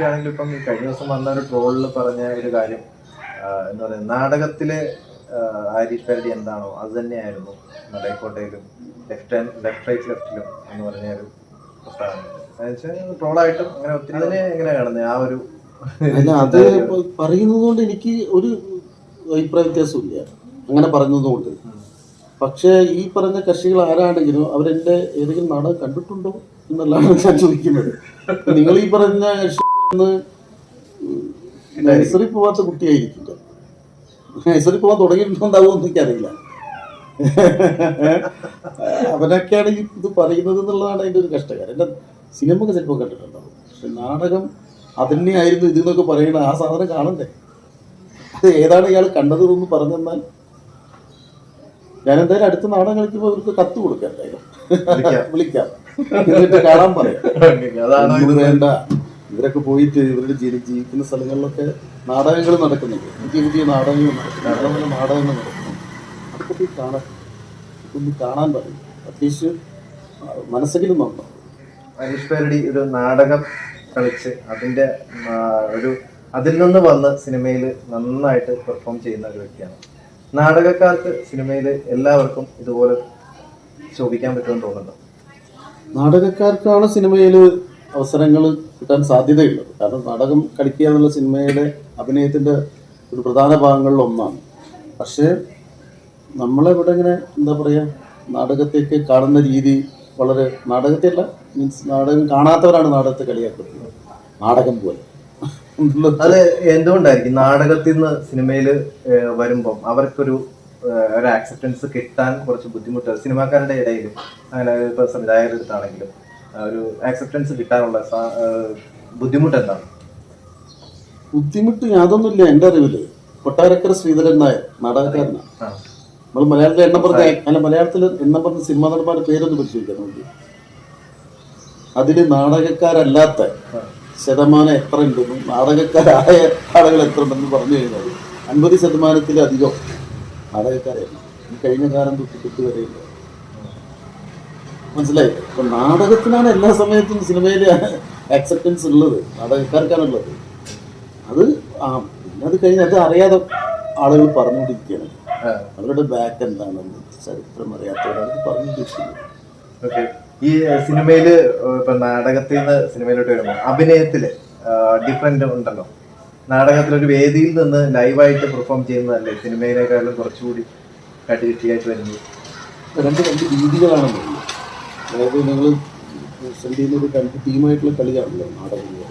ആണെങ്കിലും ഇപ്പം ഈ കഴിഞ്ഞ ദിവസം വന്ന ഒരു ട്രോളിൽ പറഞ്ഞ ഒരു കാര്യം എന്താ പറയുക, നാടകത്തിലെ ആരിഫ് പാരഡി എന്താണോ അത് തന്നെയായിരുന്നു മലയക്കോട്ടയിലും ലെഫ്റ്റ് റൈറ്റ് ലെഫ്റ്റിലും എന്ന് പറഞ്ഞ ഒരു പ്രസ്താവന ട്രോളായിട്ടും അങ്ങനെ ഒത്തിരി തന്നെ എങ്ങനെ കാണുന്നത് ആ ഒരു അല്ല, അത് പറയുന്നത് കൊണ്ട് എനിക്ക് ഒരു അഭിപ്രായ വ്യത്യാസമില്ല അങ്ങനെ പറഞ്ഞതുകൊണ്ട്. പക്ഷേ ഈ പറഞ്ഞ കക്ഷികൾ ആരാണെങ്കിലും അവരെന്റെ ഏതെങ്കിലും നാടകം കണ്ടിട്ടുണ്ടോ എന്നുള്ളതാണ് ഞാൻ ചോദിക്കുന്നത്. നിങ്ങൾ ഈ പറഞ്ഞ കക്ഷി നഴ്സറി പോവാത്ത കുട്ടിയായിരിക്കില്ല, നഴ്സറി പോകാൻ തുടങ്ങിയിട്ടുണ്ടാവുമെന്ന് എനിക്കറിയില്ല. അവനൊക്കെയാണ് ഇത് പറയുന്നത് എന്നുള്ളതാണ് അതിൻ്റെ ഒരു കഷ്ടകാരം. എൻ്റെ സിനിമ ഒക്കെ ചിലപ്പോൾ കണ്ടിട്ടുണ്ടാവും, പക്ഷെ നാടകം അതന്നെയായിരുന്നു ഇത് എന്നൊക്കെ പറയണ ആ സാധനം കാണണ്ടേ? അത് ഏതാണ് ഇയാൾ കണ്ടത് എന്ന് പറഞ്ഞെന്നാൽ ഞാൻ എന്തായാലും അടുത്ത നാടകം കളിക്കുമ്പോൾ അവർക്ക് കത്ത് കൊടുക്കാം, എന്തായാലും വിളിക്കാം, എന്നിട്ട് കാണാൻ പറയാം. വേണ്ട, ഇവരൊക്കെ പോയിട്ട് ഇവരുടെ ജീവിക്കുന്ന സ്ഥലങ്ങളിലൊക്കെ നാടകങ്ങൾ നടക്കുന്നുണ്ട്, പുതിയ പുതിയ നാടകങ്ങൾ നടക്കുന്നുണ്ട്, നാടകങ്ങൾ നടക്കുന്നുണ്ട്. അതൊക്കെ പോയി കാണാൻ, ഒന്ന് കാണാൻ പറയും, അറ്റ്ലീസ്റ്റ് മനസ്സെങ്കിലും നന്നാവും. ആരിഫ് പാരഡി ഒരു നാടകം കളിച്ച് അതിൽ നിന്ന് വന്ന് സിനിമയിൽ നന്നായിട്ട് പെർഫോം ചെയ്യുന്ന ഒരു വ്യക്തിയാണ്. നാടകക്കാർക്ക് സിനിമയിൽ എല്ലാവർക്കും ഇതുപോലെ ശോഭിക്കാൻ പറ്റുമെന്ന് തോന്നുന്നുണ്ടോ? നാടകക്കാർക്കാണ് സിനിമയിൽ അവസരങ്ങൾ കിട്ടാൻ സാധ്യതയുള്ളത്. കാരണം നാടകം കളിക്കുക എന്നുള്ള സിനിമയുടെ അഭിനയത്തിൻ്റെ ഒരു പ്രധാന ഭാഗങ്ങളിൽ ഒന്നാണ്. പക്ഷേ നമ്മളിവിടെ ഇങ്ങനെ എന്താ പറയുക, നാടകത്തേക്ക് കാണുന്ന രീതി വളരെ, നാടകത്തെയല്ല, മീൻസ് നാടകം കാണാത്തവരാണ് നാടകത്തെ കളിയാക്കുന്നത് നാടകം പോലെ. അത് എന്തുകൊണ്ടായിരിക്കും നാടകത്തിൽ നിന്ന് സിനിമയിൽ വരുമ്പം അവർക്കൊരു ആക്സെപ്റ്റൻസ് കിട്ടാൻ കുറച്ച് ബുദ്ധിമുട്ട് സിനിമാക്കാരുടെ ഇടയിലും, അങ്ങനെ ഇപ്പോൾ സംവിധായകരുടെ അടുത്താണെങ്കിലും ഒരു ആക്സെപ്റ്റൻസ് കിട്ടാനുള്ള ബുദ്ധിമുട്ട് എന്താണ്? ബുദ്ധിമുട്ട് യാതൊന്നുമില്ല എൻ്റെ അറിവില്. കൊട്ടാരക്കര ശ്രീധരൻ നായർ നാടകക്കാരനാണ്. നമ്മൾ മലയാളത്തിൽ മലയാളത്തിൽ എണ്ണം പറഞ്ഞ സിനിമാ നടന്മാരുടെ പേരൊന്ന് പരിശോധിക്കാൻ നോക്കി, അതില് നാടകക്കാരല്ലാത്ത ശതമാനം എത്ര ഉണ്ടെന്നും നാടകക്കാരായ ആളുകൾ എത്ര ഉണ്ടെന്ന് പറഞ്ഞു കഴിഞ്ഞാൽ 50% നാടകക്കാരായിരുന്നു. ഈ കഴിഞ്ഞ കാലം തൊട്ട് വരെയില്ല. മനസ്സിലായി? അപ്പൊ നാടകത്തിനാണ് എല്ലാ സമയത്തും സിനിമയിൽ ആക്സെപ്റ്റൻസ് ഉള്ളത്, നാടകക്കാർക്കാണുള്ളത്. അത് പിന്നെ അത് കഴിഞ്ഞ് അത് അറിയാതെ ആളുകൾ പറഞ്ഞുകൊണ്ടിരിക്കുകയാണ്. അവരുടെ ബാക്ക് എന്താണെന്ന് ചരിത്രം അറിയാത്തവരാണ് പറഞ്ഞുകൊണ്ടിരിക്കുന്നത്. ഈ സിനിമയില് ഇപ്പൊ നാടകത്തിൽ നിന്ന് സിനിമയിലോട്ട് വരുമ്പോൾ അഭിനയത്തില് ഡിഫറെന്റ് ഉണ്ടല്ലോ. നാടകത്തിലൊരു വേദിയിൽ നിന്ന് ലൈവായിട്ട് പെർഫോം ചെയ്യുന്നതല്ലേ സിനിമയിലേക്കാളും കുറച്ചുകൂടി കട്ടിയായിട്ട് വരുന്നത്? രണ്ട് രീതികളാണെന്ന്. അതായത് നിങ്ങൾ സെൻഡ് ചെയ്യുന്ന ഒരു ടീമായിട്ടുള്ള കളിയാണല്ലോ നാടകങ്ങൾ,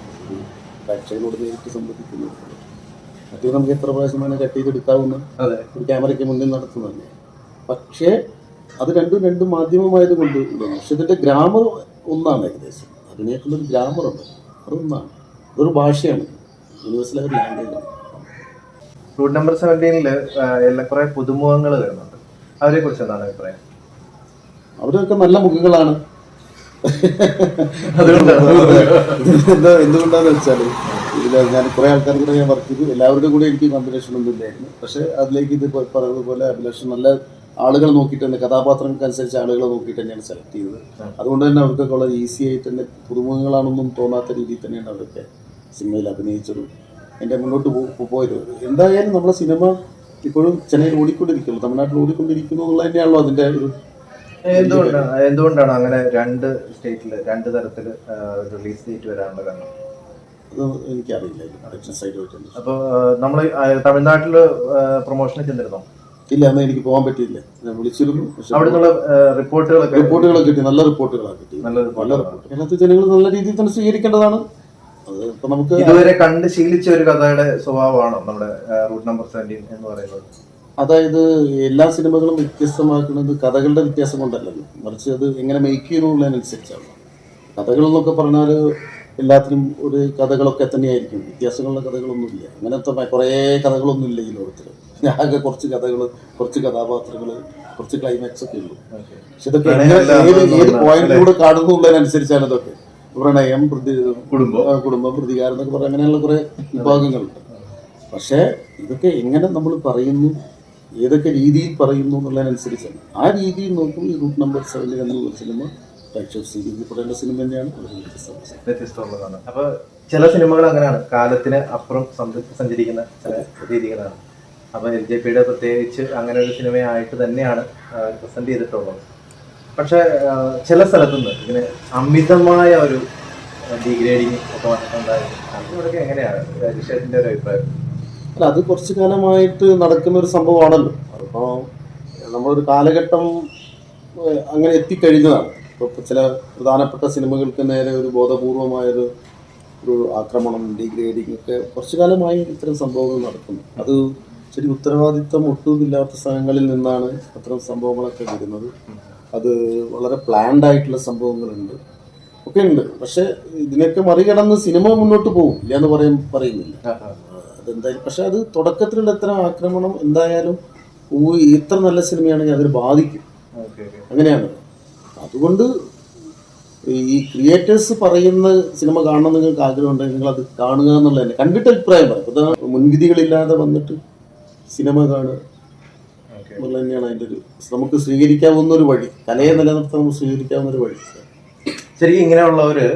പ്രേക്ഷകരോട് നേരിട്ട് സംബന്ധിക്കുന്നത്. മറ്റേ നമുക്ക് എത്ര പ്രാവശ്യമാണ് കട്ട് ചെയ്തെടുക്കാവുന്ന ഒരു ക്യാമറയ്ക്ക് മുന്നിൽ നടത്തുന്നതല്ലേ. പക്ഷേ അത് രണ്ട് മാധ്യമമായത് കൊണ്ട്, പക്ഷെ ഇതിൻ്റെ ഗ്രാമർ ഒന്നാണ്. ഏകദേശം അഭിനയത്തിലൊരു ഗ്രാമറുണ്ട്, അതൊന്നാണ്, അതൊരു ഭാഷയാണ്, യൂണിവേഴ്സലായ ഒരു ലാംഗ്വേജാണ്. റൂട്ട് നമ്പർ 17 കുറെ പുതുമുഖങ്ങൾ വരുന്നുണ്ട്, അവരെ കുറിച്ച് എന്താണ് അഭിപ്രായം? അവരൊക്കെ നല്ല മുഖങ്ങളാണ്. എന്തുകൊണ്ടാന്ന് വെച്ചാൽ ഞാൻ കുറെ ആൾക്കാർ കൂടെ ഞാൻ വർക്ക് ചെയ്തു, എല്ലാവരുടെയും കൂടെ എനിക്ക് കോമ്പിനേഷൻ ഒന്നും ഇല്ലായിരുന്നു. പക്ഷെ അതിലേക്ക് ഇത് പറയുന്നതുപോലെ അഭിലാഷൻ നല്ല ആളുകൾ നോക്കിയിട്ട് തന്നെ, കഥാപാത്രങ്ങൾക്കനുസരിച്ച് ആളുകളെ നോക്കിയിട്ട് തന്നെയാണ് സെലക്ട് ചെയ്തത്. അതുകൊണ്ട് തന്നെ അവർക്കൊക്കെ വളരെ ഈസി ആയിട്ട് തന്നെ പുതുമുഖങ്ങളാണെന്നും തോന്നാത്ത രീതിയിൽ തന്നെയാണ് അവരൊക്കെ സിനിമയിൽ അഭിനയിച്ചത്. എൻ്റെ മുന്നോട്ട് പോയത്. എന്തായാലും നമ്മുടെ സിനിമ ഇപ്പോഴും ചെന്നൈയിൽ ഓടിക്കൊണ്ടിരിക്കുന്നു, തമിഴ്നാട്ടിൽ ഓടിക്കൊണ്ടിരിക്കുന്നു എന്നുള്ളത് തന്നെയാണല്ലോ അതിൻ്റെ ഒരു. എന്തുകൊണ്ടാണ് അങ്ങനെ രണ്ട് സ്റ്റേറ്റിൽ രണ്ട് തരത്തിൽ റിലീസ് ഡേറ്റ് വരാനുള്ള കാരണം? അത് എനിക്കറിയില്ല. അപ്പോൾ നമ്മൾ തമിഴ്നാട്ടിൽ പ്രൊമോഷന് ചെന്നിരുന്നോ? ഇല്ല, അന്ന് എനിക്ക് പോകാൻ പറ്റിയില്ല. ഞാൻ വിളിച്ചിരുന്നു, റിപ്പോർട്ടുകളൊക്കെ കിട്ടി, നല്ല റിപ്പോർട്ടുകളാണ് കിട്ടി. നല്ല റിപ്പോർട്ട് കേരളത്തിൽ ജനങ്ങൾ നല്ല രീതിയിൽ തന്നെ സ്വീകരിക്കേണ്ടതാണ്. അത് ഇപ്പൊ നമുക്ക് ഇതുവരെ കണ്ട് ശീലിച്ച ഒരു കഥയുടെ സ്വഭാവമാണോ നമ്മുടെ റൂട്ട് നമ്പർ 17 എന്ന് പറയുന്നത്? അതായത് എല്ലാ സിനിമകളും വ്യത്യസ്തമാക്കുന്നത് കഥകളുടെ വ്യത്യാസം കൊണ്ടല്ലല്ലോ, മറിച്ച് അത് എങ്ങനെ മേക്ക് ചെയ്യുന്നുള്ളതിനനുസരിച്ചാണ്. കഥകൾ എന്നൊക്കെ പറഞ്ഞാൽ എല്ലാത്തിനും ഒരു കഥകളൊക്കെ തന്നെയായിരിക്കും, വ്യത്യാസങ്ങളുള്ള കഥകളൊന്നുമില്ല. അങ്ങനത്തെ കുറേ കഥകളൊന്നും ഇല്ല ഈ ലോകത്തിൽ. ആകെ കുറച്ച് കഥകൾ, കുറച്ച് കഥാപാത്രങ്ങൾ, കുറച്ച് ക്ലൈമാക്സ് ഒക്കെ ഉള്ളൂ. പക്ഷെ ഇതൊക്കെ ഏത് പോയിന്റിലൂടെ കാണുന്നുള്ളതിനനുസരിച്ചാണ് ഇതൊക്കെ. പ്രണയം, കുടുംബം, പ്രതികാരം എന്നൊക്കെ പറഞ്ഞാൽ അങ്ങനെയുള്ള കുറേ വിഭാഗങ്ങളുണ്ട്. പക്ഷേ ഇതൊക്കെ എങ്ങനെ നമ്മൾ പറയുന്നു, ഏതൊക്കെ രീതിയിൽ പറയുന്നു എന്നുള്ളതിനനുസരിച്ചാണ്. ആ രീതിയിൽ നോക്കും ഈ റൂട്ട് നമ്പർ 7 എന്നുള്ള സിനിമ പ്രേക്ഷകർ സ്വീകരിക്കപ്പെടേണ്ട സിനിമ തന്നെയാണ് വ്യത്യസ്തമുള്ളതാണ്. അപ്പൊ ചില സിനിമകൾ അങ്ങനെയാണ്, കാലത്തിന് അപ്പുറം സഞ്ചരിക്കുന്ന ചില രീതികളാണ്. അപ്പൊ LJPയുടെ പ്രത്യേകിച്ച് അങ്ങനെ ഒരു സിനിമയായിട്ട് തന്നെയാണ് പ്രസന്റ് ചെയ്തിട്ടുള്ളത്. പക്ഷെ ചില സ്ഥലത്തുനിന്ന് ഇങ്ങനെ അമിതമായ ഒരു ഡിഗ്രേഡിങ് ഒക്കെ വന്നിട്ടുണ്ടായിരുന്നു. അതിനോടൊക്കെ എങ്ങനെയാണ് രാജേഷേട്ടൻ്റെ ഒരു അഭിപ്രായം? അല്ല, അത് കുറച്ച് കാലമായിട്ട് നടക്കുന്ന ഒരു സംഭവമാണല്ലോ. അതിപ്പോൾ നമ്മളൊരു കാലഘട്ടം അങ്ങനെ എത്തിക്കഴിഞ്ഞതാണ്. ഇപ്പോൾ ചില പ്രധാനപ്പെട്ട സിനിമകൾക്ക് നേരെ ഒരു ബോധപൂർവമായൊരു ആക്രമണം, ഡിഗ്രേഡിങ് ഒക്കെ കുറച്ചു കാലമായി ഇത്തരം സംഭവങ്ങൾ നടക്കുന്നു. അത് ശരി ഉത്തരവാദിത്വം ഒട്ടുമില്ലാത്ത സ്ഥലങ്ങളിൽ നിന്നാണ് അത്തരം സംഭവങ്ങളൊക്കെ വരുന്നത്. അത് വളരെ പ്ലാൻഡ് ആയിട്ടുള്ള സംഭവങ്ങളുണ്ട്, ഒക്കെ ഉണ്ട്. പക്ഷെ ഇതിനൊക്കെ മറികടന്ന് സിനിമ മുന്നോട്ട് പോകും ഇല്ല എന്ന് പറയുന്നില്ല. അതെന്തായാലും പക്ഷെ അത് തുടക്കത്തിലുള്ള ഇത്തരം ആക്രമണം എന്തായാലും ഇത്ര നല്ല സിനിമയാണെങ്കിൽ അതിന് ബാധിക്കും. അങ്ങനെയാണ്. അതുകൊണ്ട് ഈ ക്രിയേറ്റേഴ്സ് പറയുന്ന സിനിമ കാണണം നിങ്ങൾക്ക് ആഗ്രഹം ഉണ്ടെങ്കിൽ നിങ്ങൾ അത് കാണുക എന്നുള്ളതന്നെ, കണ്ടിട്ട് അഭിപ്രായം പറയും. അപ്പോൾ മുൻവിധികളില്ലാതെ വന്നിട്ട് സിനിമ കാണുക എന്നുള്ളത് തന്നെയാണ് അതിൻ്റെ ഒരു നമുക്ക് സ്വീകരിക്കാവുന്ന ഒരു വഴി. കലയെ നിലനിർത്താൻ നമുക്ക് സ്വീകരിക്കാവുന്ന ഒരു വഴി. ശരിക്കും ഇങ്ങനെയുള്ളവര്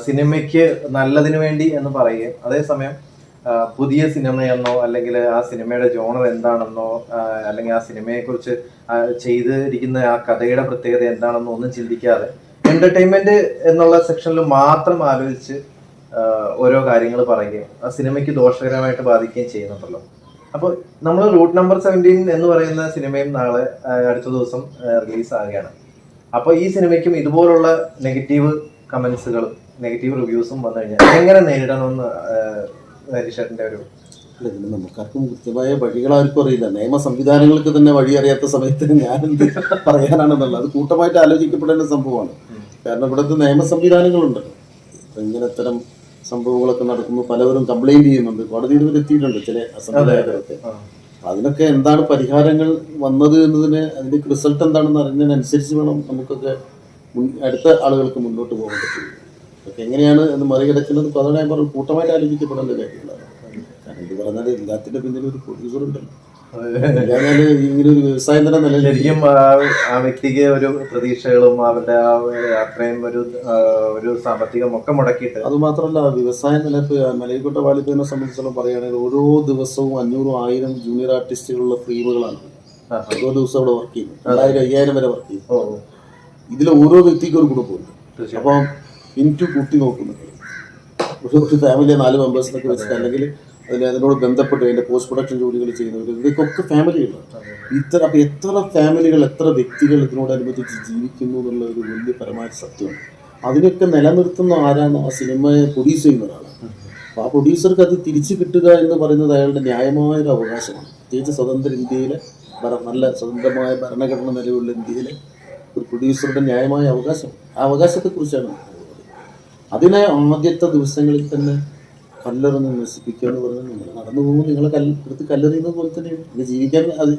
സിനിമയ്ക്ക് നല്ലതിന് വേണ്ടി എന്ന് പറയുകയും അതേസമയം പുതിയ സിനിമയെന്നോ അല്ലെങ്കിൽ ആ സിനിമയുടെ ജോണർ എന്താണെന്നോ അല്ലെങ്കിൽ ആ സിനിമയെക്കുറിച്ച് ചെയ്തിരിക്കുന്ന ആ കഥയുടെ പ്രത്യേകത എന്താണെന്നോ ഒന്നും ചിന്തിക്കാതെ എന്റർടൈൻമെന്റ് എന്നുള്ള സെക്ഷനിൽ മാത്രം ആലോചിച്ച് ഓരോ കാര്യങ്ങൾ പറയുകയും ആ സിനിമയ്ക്ക് ദോഷകരമായിട്ട് ബാധിക്കുകയും ചെയ്യുന്നുണ്ടല്ലോ. അപ്പോൾ നമ്മൾ റൂട്ട് നമ്പർ 17 എന്ന് പറയുന്ന സിനിമയും നാളെ അടുത്ത ദിവസം റിലീസ് ആവുകയാണ്. അപ്പോൾ ഈ സിനിമയ്ക്കും ഇതുപോലുള്ള നെഗറ്റീവ് കമന്റ്സുകളും നെഗറ്റീവ് റിവ്യൂസും വന്നു കഴിഞ്ഞാൽ എങ്ങനെ നേരിടണമെന്ന് ഹരീഷേട്ടൻ്റെ ഒരു നമുക്കാർക്കും കൃത്യമായ വഴികളാർക്കും അറിയില്ല. നിയമ സംവിധാനങ്ങൾക്ക് തന്നെ വഴി അറിയാത്ത സമയത്ത് ഞാനെന്ത് പറയാനാണെന്നുള്ളത് അത് കൂട്ടമായിട്ട് ആലോചിക്കപ്പെടേണ്ട സംഭവമാണ്. കാരണം ഇവിടുത്തെ നിയമ സംവിധാനങ്ങളുണ്ടല്ലോ. ഇപ്പം ഇങ്ങനെ ഇത്തരം സംഭവങ്ങളൊക്കെ നടക്കുമ്പോൾ പലവരും കംപ്ലൈന്റ് ചെയ്യുന്നുണ്ട്, കോടതിയിൽ വരെ എത്തിയിട്ടുണ്ട് ചില സംവിധായകരൊക്കെ. അതിനൊക്കെ എന്താണ് പരിഹാരങ്ങൾ വന്നത് എന്നതിന് അതിൻ്റെ റിസൾട്ട് എന്താണെന്ന് അറിഞ്ഞതിനനുസരിച്ച് വേണം നമുക്കൊക്കെ അടുത്ത ആളുകൾക്ക് മുന്നോട്ട് പോകാൻ പറ്റുള്ളൂ. അതൊക്കെ എങ്ങനെയാണ് എന്ന് മറികടക്കുന്നത്? ഇപ്പോൾ അതോടെ ഞാൻ പറഞ്ഞു കൂട്ടമായിട്ട് ആലോചിക്കപ്പെടേണ്ട കാര്യങ്ങളാണ്. കാരണം ഇത് പറഞ്ഞാൽ എല്ലാത്തിൻ്റെ പിന്നിൽ ഒരു പ്രൊഡ്യൂസർ ഉണ്ടല്ലോ. ഇങ്ങനെ ഒരു വ്യവസായം തന്നെ നല്ല ശരിക്കും ആ വ്യക്തിക്ക് ഒരു പ്രതീക്ഷകളും അവരുടെ അത്രയും ഒരു സാമ്പത്തികം ഒക്കെ മുടക്കിയിട്ട്. അതുമാത്രമല്ല വ്യവസായം നിലപ്പ് മലയക്കോട്ട വാലിബിനെ സംബന്ധിച്ചോളം പറയുകയാണെങ്കിൽ ഓരോ ദിവസവും 500-1000 ജൂനിയർ ആർട്ടിസ്റ്റുകളുള്ള ഫ്രീമുകളാണ് ഓരോ ദിവസം അവിടെ വർക്ക് ചെയ്യുന്നത്. 2000-5000 വരെ വർക്ക് ചെയ്യും. ഇതിൽ ഓരോ വ്യക്തിക്കും ഒരു കുടുംബമുണ്ട്. അപ്പം ഇൻറ്റു കൂട്ടി നോക്കുന്നത് ഒരു ഫാമിലിയെ 4 മെമ്പേഴ്സിനൊക്കെ വെച്ചിട്ട് അല്ലെങ്കിൽ അതിനോട് ബന്ധപ്പെട്ട് അതിൻ്റെ പോസ്റ്റ് പ്രൊഡക്ഷൻ ജോലികൾ ചെയ്യുന്നവർ ഇതൊക്കെ ഫാമിലിയുണ്ട്. അപ്പോൾ എത്ര ഫാമിലികൾ എത്ര വ്യക്തികൾ ഇതിനോടനുബന്ധിച്ച് ജീവിക്കുന്നു എന്നുള്ള ഒരു വലിയ പരമായ സത്യമാണ്. അതിനൊക്കെ നിലനിർത്തുന്ന ആരാണ്? ആ സിനിമയെ പ്രൊഡ്യൂസ് ചെയ്യുന്ന ഒരാളാണ്. അപ്പോൾ ആ പ്രൊഡ്യൂസർക്ക് അത് തിരിച്ചു കിട്ടുക എന്ന് പറയുന്നത് അയാളുടെ ന്യായമായൊരു അവകാശമാണ്. പ്രത്യേകിച്ച് സ്വതന്ത്ര ഇന്ത്യയിലെ നല്ല സ്വതന്ത്രമായ ഭരണഘടന നിലവിലുള്ള ഇന്ത്യയിലെ ഒരു പ്രൊഡ്യൂസറുടെ ന്യായമായ അവകാശം. ആ അവകാശത്തെക്കുറിച്ചാണ് അതിനെ ആദ്യത്തെ ദിവസങ്ങളിൽ തന്നെ കല്ലെറിഞ്ഞ് നശിപ്പിക്കുക എന്ന് പറഞ്ഞാൽ നിങ്ങൾ നടന്നു പോകുമ്പോൾ നിങ്ങളെ എടുത്ത് കല്ലെറിയുന്നത് പോലെ തന്നെയാണ്. ഇത് ജീവിക്കാൻ അത്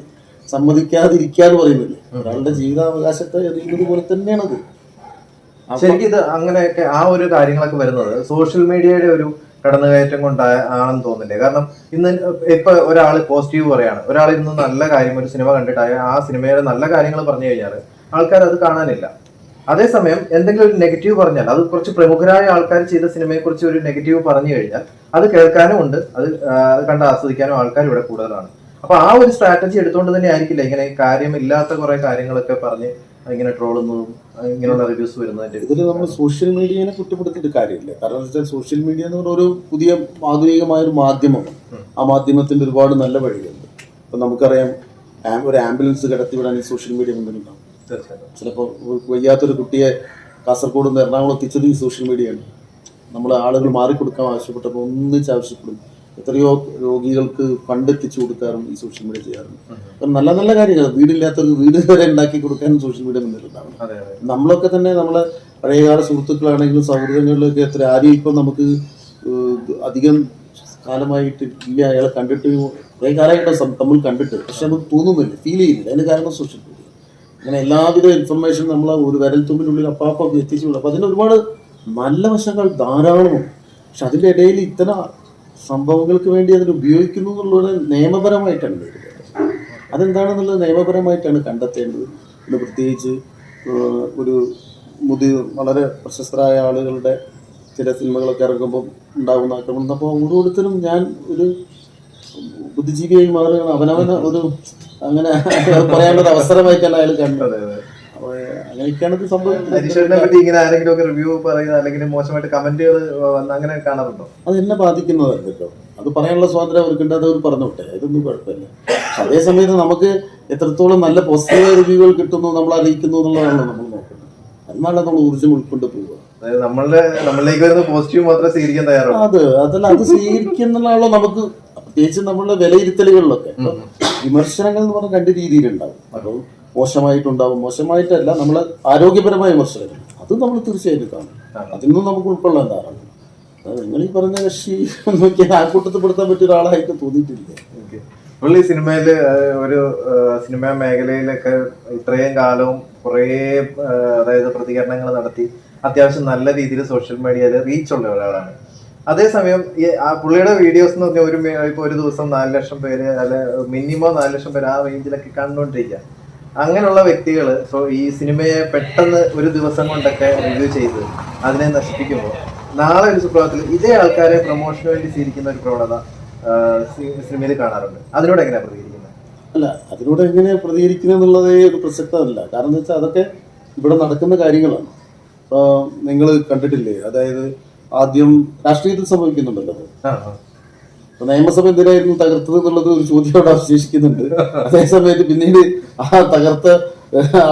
സമ്മതിക്കാതിരിക്കുക എന്ന് പറയുന്നില്ലേ, ഒരാളുടെ ജീവിതാവകാശത്തെ എറിയുന്നത് പോലെ തന്നെയാണത്. ശരിക്കും ഇത് അങ്ങനെയൊക്കെ ആ ഒരു കാര്യങ്ങളൊക്കെ വരുന്നത് സോഷ്യൽ മീഡിയയുടെ ഒരു കടന്നുകയറ്റം ആണെന്ന് തോന്നില്ലേ? കാരണം ഇന്ന് ഇപ്പൊ ഒരാൾ പോസിറ്റീവ് പറയാണ്, ഒരാൾ ഇന്ന് നല്ല കാര്യം ഒരു സിനിമ കണ്ടിട്ടായ ആ സിനിമയുടെ നല്ല കാര്യങ്ങൾ പറഞ്ഞു കഴിഞ്ഞാൽ ആൾക്കാർ അത് കാണാനില്ല. അതേസമയം എന്തെങ്കിലും ഒരു നെഗറ്റീവ് പറഞ്ഞാൽ അത് കുറച്ച് പ്രമുഖരായ ആൾക്കാർ ചെയ്ത സിനിമയെ കുറിച്ച് ഒരു നെഗറ്റീവ് പറഞ്ഞു കഴിഞ്ഞാൽ അത് കേൾക്കാനും ഉണ്ട്, അത് കണ്ട് ആസ്വദിക്കാനും ആൾക്കാർ ഇവിടെ കൂടുതലാണ്. അപ്പൊ ആ ഒരു സ്ട്രാറ്റജി എടുത്തുകൊണ്ട് തന്നെ ആയിരിക്കില്ല ഇങ്ങനെ കാര്യമില്ലാത്ത കുറെ കാര്യങ്ങളൊക്കെ പറഞ്ഞ് ഇങ്ങനെ ട്രോളുന്നതും ഇങ്ങനെയുള്ള റിവ്യൂസ് വരുന്നതിന്റെ. ഇതിൽ നമ്മൾ സോഷ്യൽ മീഡിയനെ കുറ്റപ്പെടുത്തിയിട്ട് കാര്യമില്ല. കാരണം എന്താ വെച്ചാൽ സോഷ്യൽ മീഡിയ എന്ന് പറഞ്ഞ ഒരു പുതിയ ആധുനികമായ ഒരു മാധ്യമമാണ്. ആ മാധ്യമത്തിന്റെ ഒരുപാട് നല്ല വഴികളുണ്ട്. ഇപ്പൊ നമുക്കറിയാം ഒരു ആംബുലൻസ് കടത്തിവിടാൻ ഈ സോഷ്യൽ മീഡിയ മുന്നിലുണ്ടാവും. ചിലപ്പോൾ വയ്യാത്തൊരു കുട്ടിയെ കാസർഗോഡ് നിന്ന് എറണാകുളം എത്തിച്ചത് ഈ സോഷ്യൽ മീഡിയയാണ്. നമ്മൾ ആളുകൾ മാറിക്കൊടുക്കാൻ ആവശ്യപ്പെട്ടപ്പോൾ ഒന്നിച്ച് ആവശ്യപ്പെടും. എത്രയോ രോഗികൾക്ക് ഫണ്ട് എത്തിച്ചു കൊടുക്കാറും ഈ സോഷ്യൽ മീഡിയ ചെയ്യാറുണ്ട്. അപ്പം നല്ല നല്ല കാര്യങ്ങൾ, വീടില്ലാത്തൊരു വീട് വരെ ഉണ്ടാക്കി കൊടുക്കാനും സോഷ്യൽ മീഡിയ മുന്നിലുണ്ടാവും. നമ്മളൊക്കെ തന്നെ നമ്മളെ പഴയകാല സുഹൃത്തുക്കളാണെങ്കിലും സൗഹൃദങ്ങളിലൊക്കെ ആരെയും ഇപ്പം നമുക്ക് അധികം കാലമായിട്ട് ഇല്ല, അയാളെ കണ്ടിട്ട് കുറേ കാലമായിട്ട് തമ്മിൽ കണ്ടിട്ട്, പക്ഷെ നമുക്ക് തോന്നുന്നില്ല, ഫീൽ ചെയ്യുന്നില്ല. അതിന് കാരണം സോഷ്യൽ മീഡിയ. അങ്ങനെ എല്ലാവിധ ഇൻഫർമേഷൻ നമ്മൾ ഒരു വിരൽത്തുമ്പിനുള്ളിൽ അപ്പാപ്പം എത്തിച്ചു വിടും. അപ്പം അതിന് ഒരുപാട് നല്ല വശങ്ങൾ ധാരാളമുണ്ട്. പക്ഷെ അതിൻ്റെ ഇടയിൽ ഇത്തരം സംഭവങ്ങൾക്ക് വേണ്ടി അതിന് ഉപയോഗിക്കുന്നു എന്നുള്ളത് നിയമപരമായിട്ടാണ് വരുന്നത്. അതെന്താണെന്നുള്ളത് നിയമപരമായിട്ടാണ് കണ്ടെത്തേണ്ടത്. ഇന്ന് പ്രത്യേകിച്ച് ഒരു വളരെ പ്രശസ്തരായ ആളുകളുടെ ചില സിനിമകളൊക്കെ ഇറങ്ങുമ്പോൾ ഉണ്ടാകുന്ന ആക്രമണം. അപ്പോൾ ഓരോരുത്തരും ഞാൻ ഒരു ബുദ്ധിജീവിയായി മാറുകയാണ്. അവനവന് ഒരു അങ്ങനെ പറയാനുള്ളൊരു അവസരമായിട്ടാണ് അയാൾ കണ്ടത്. അപ്പോൾ അങ്ങനെയൊക്കെയാണ് ഇത് സംഭവിക്കുന്നത്. ഹരീശ്വരനെ പറ്റി ഇങ്ങനെ ആരെങ്കിലും ഒക്കെ റിവ്യൂ പറയുക അല്ലെങ്കിൽ മോശമായിട്ട് കമന്റുകൾ വന്ന് അങ്ങനെ കാണാറുണ്ടോ? അത് എന്നെ ബാധിക്കുന്നതല്ല കേട്ടോ. അത് പറയാനുള്ള സ്വാതന്ത്ര്യം അവർക്കുണ്ട്, അത് അവർ പറഞ്ഞോട്ടെ, ഇതൊന്നും കുഴപ്പമില്ല. അതേസമയത്ത് നമുക്ക് എത്രത്തോളം നല്ല പോസിറ്റീവ് റിവ്യൂകൾ കിട്ടുന്നു, നമ്മൾ അറിയിക്കുന്നു എന്നുള്ളതാണല്ലോ നമ്മൾ നോക്കുന്നത്. എന്നാണ് നമ്മൾ ഊർജ്ജം ഉൾക്കൊണ്ട് പോവുക. അതായത് നമ്മളിലേക്ക് വരുന്ന പോസിറ്റീവ് മാത്രമേ സ്വീകരിക്കാൻ തയ്യാറുള്ളൂ. അത് സ്വീകരിക്കുന്നുള്ളതാണല്ലോ നമുക്ക്. പ്രത്യേകിച്ച് നമ്മളുടെ വിലയിരുത്തലുകളിലൊക്കെ വിമർശനങ്ങൾ എന്ന് പറഞ്ഞാൽ രണ്ട് രീതിയിലുണ്ടാവും. അപ്പോൾ മോശമായിട്ടുണ്ടാവും, മോശമായിട്ടല്ല, നമ്മൾ ആരോഗ്യപരമായ വിമർശനങ്ങൾ അത് നമ്മൾ തീർച്ചയായിട്ടും കാണും. അതിൽ നിന്നും നമുക്ക് ഉൾക്കൊള്ളാൻ ധാരാളം. നിങ്ങൾ ഈ പറഞ്ഞ കക്ഷി നോക്കിയാൽ ആ കൂട്ടത്തിൽ പെടുത്താൻ പറ്റിയ ഒരാളായിട്ട് തോന്നിയിട്ടില്ല. പുള്ളി സിനിമയില് ഒരു സിനിമാ മേഖലയിലൊക്കെ ഇത്രയും കാലവും കുറേ അതായത് പ്രതികരണങ്ങൾ നടത്തി അത്യാവശ്യം നല്ല രീതിയിൽ സോഷ്യൽ മീഡിയയിൽ റീച്ച് ഉള്ള ഒരാളാണ്. അതേസമയം പുള്ളിയുടെ വീഡിയോസ് എന്ന് പറഞ്ഞാൽ ഇപ്പൊ ഒരു ദിവസം 4 ലക്ഷം പേര് അല്ലെ മിനിമം 4 ലക്ഷം പേര് ആ റേഞ്ചിലൊക്കെ കണ്ടുകൊണ്ടിരിക്കുക. അങ്ങനെയുള്ള വ്യക്തികൾ ഈ സിനിമയെ പെട്ടെന്ന് ഒരു ദിവസം കൊണ്ടൊക്കെ റിവ്യൂ ചെയ്ത് അതിനെ നശിപ്പിക്കുമ്പോൾ നാളെ ഒരു സുപ്രഭാതത്തിൽ ഇതേ ആൾക്കാരെ പ്രൊമോഷന് വേണ്ടി സ്വീകരിക്കുന്ന ഒരു പ്രവണത സിനിമയിൽ കാണാറുണ്ട്. അതിനോട് എങ്ങനെയാണ് പ്രതികരിക്കുന്നത്? അല്ല, അതിനോട് എങ്ങനെ പ്രതികരിക്കുന്നത് എന്നുള്ളതേ ഒരു പ്രസക്തമല്ല. കാരണം എന്ന് വെച്ചാൽ അതൊക്കെ ഇവിടെ നടക്കുന്ന കാര്യങ്ങളാണ്. ഇപ്പോൾ നിങ്ങൾ കണ്ടിട്ടില്ലേ, അതായത് ആദ്യം രാഷ്ട്രീയത്തിൽ സംഭവിക്കുന്നുണ്ടല്ലോ. അത് നിയമസഭ എന്തിനായിരുന്നു തകർത്തത് എന്നുള്ളത് ഒരു ചോദ്യം അവിടെ അവശേഷിക്കുന്നുണ്ട്. അതേസമയത്ത് പിന്നീട് ആ തകർത്ത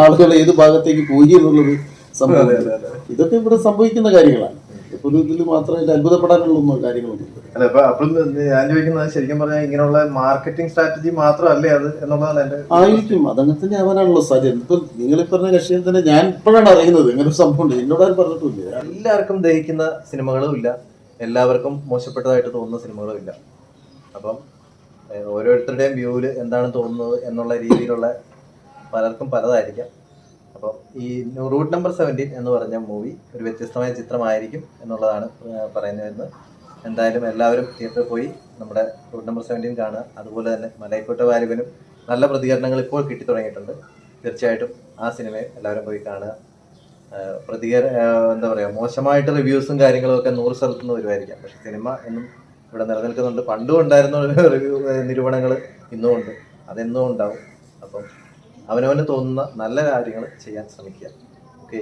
ആളുകൾ ഏത് ഭാഗത്തേക്ക് പോയി എന്നുള്ളത് സംഭവം. ഇതൊക്കെ ഇവിടെ സംഭവിക്കുന്ന കാര്യങ്ങളാണ്. ഇപ്പൊ ഇതിൽ മാത്രമല്ല അത്ഭുതപ്പെടാനുള്ള കാര്യങ്ങളൊന്നും. അല്ല, അപ്പോൾ ഞാൻ ചോദിക്കുന്നത് ശരിക്കും പറഞ്ഞാൽ ഇങ്ങനെയുള്ള മാർക്കറ്റിംഗ് സ്ട്രാറ്റജി മാത്രമല്ലേ അത് എന്നുള്ളതാണ് എന്റെ ആയിരിക്കും. അതങ്ങനെ തന്നെ ആവാനാണല്ലോ സാധ്യത. ഇപ്പൊ നിങ്ങൾ പറഞ്ഞ കക്ഷിയിൽ തന്നെ ഞാൻ ഇപ്പോഴാണ് അറിയുന്നത് ഇങ്ങനെ ഒരു സംഭവം ഉണ്ട്. എന്നോട് ആരും പറഞ്ഞിട്ടില്ല. എല്ലാവർക്കും ദഹിക്കുന്ന സിനിമകളും ഇല്ല, എല്ലാവർക്കും മോശപ്പെട്ടതായിട്ട് തോന്നുന്ന സിനിമകളും ഇല്ല. അപ്പം ഓരോരുത്തരുടെയും വ്യൂവില് എന്താണ് തോന്നുന്നത് എന്നുള്ള രീതിയിലുള്ള പലർക്കും പലതായിരിക്കാം. അപ്പം ഈ റൂട്ട് നമ്പർ 17 എന്ന് പറഞ്ഞ മൂവി ഒരു വ്യത്യസ്തമായ ചിത്രമായിരിക്കും എന്നുള്ളതാണ് പറയുന്നത്. എന്തായാലും എല്ലാവരും തിയേറ്ററിൽ പോയി നമ്മുടെ റൂട്ട് നമ്പർ 17 കാണുക. അതുപോലെ തന്നെ മലൈക്കോട്ടെ വാലിബനും നല്ല പ്രതികരണങ്ങൾ ഇപ്പോൾ കിട്ടി തുടങ്ങിയിട്ടുണ്ട്. തീർച്ചയായിട്ടും ആ സിനിമയെ എല്ലാവരും പോയി കാണുക. എന്താ പറയുക, മോശമായിട്ട് റിവ്യൂസും കാര്യങ്ങളും ഒക്കെ 100 സ്ഥലത്തു നിന്ന് വരുമായിരിക്കാം. പക്ഷെ സിനിമ എന്നും ഇവിടെ നിലനിൽക്കുന്നുണ്ട്. പണ്ടും ഉണ്ടായിരുന്ന റിവ്യൂ നിരൂപണങ്ങൾ ഇന്നും ഉണ്ട്, അതെന്നും ഉണ്ടാവും. അപ്പം അവനവന് തോന്നുന്ന നല്ല കാര്യങ്ങൾ ചെയ്യാൻ ശ്രമിക്കുക. ഓക്കെ.